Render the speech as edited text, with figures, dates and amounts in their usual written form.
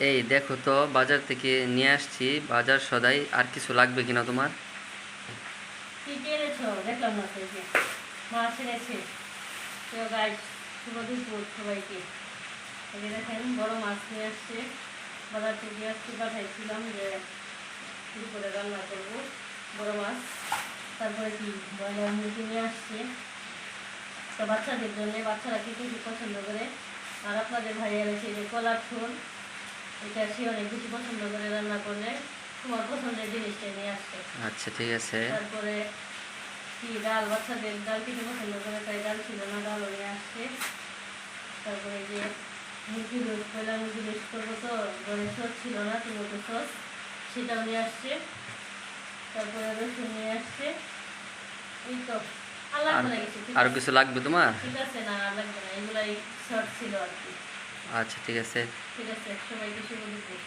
এই দেখো তো বাজার থেকে নিয়ে আসছি বাজার সদাই। আর কিছু লাগবে কিনা তোমার? কি কি এনেছো দেখলাম না তো, এই যে মাছ এনেছে। তো গাইস, শুভ দুপুর সবাইকে। এই যে দেখেন বড় মাছ নিয়ে আসছে বাজার থেকে। আজকে পাঠাইছিলাম যে দুপুরে রান্না করবো বড় মাছ। তারপরে কি ব্রয়লার মুরগি নিয়ে আসছে, তো বাচ্চাদের জন্য। বাচ্চারা কি কি পছন্দ করে। আর আপনাদের ভাইয়ের আছে যে কলার ঝোল, এটা সে অনেক বেশি পছন্দ করে রান্না করলে। তোমার পছন্দের জিনিসটা নিয়ে আসছে। আচ্ছা, ঠিক আছে। তারপরে কি ডাল, বাচ্চাদের ডাল খেতে পছন্দ করে, তাই ডাল ছিল না, ডালও নিয়ে আসছে। তারপরে যে মুরগি রোস্ট, কয়লা মুরগি রোস্ট করবো, তো ঘরে সস ছিল না, টমেটো সস, সেটাও নিয়ে আসছে। তারপরে রসুন নিয়ে আসছে। এই তো আর আর লাগবে না কিছু, ঠিক আর আছে। কিছু লাগবে তোমার? ঠিক আছে, না আর লাগবে না, এগুলাই শর্ট ছিল আর কি। আচ্ছা, ঠিক আছে। ঠিক আছে, সবাইকে শুভ দুপুর।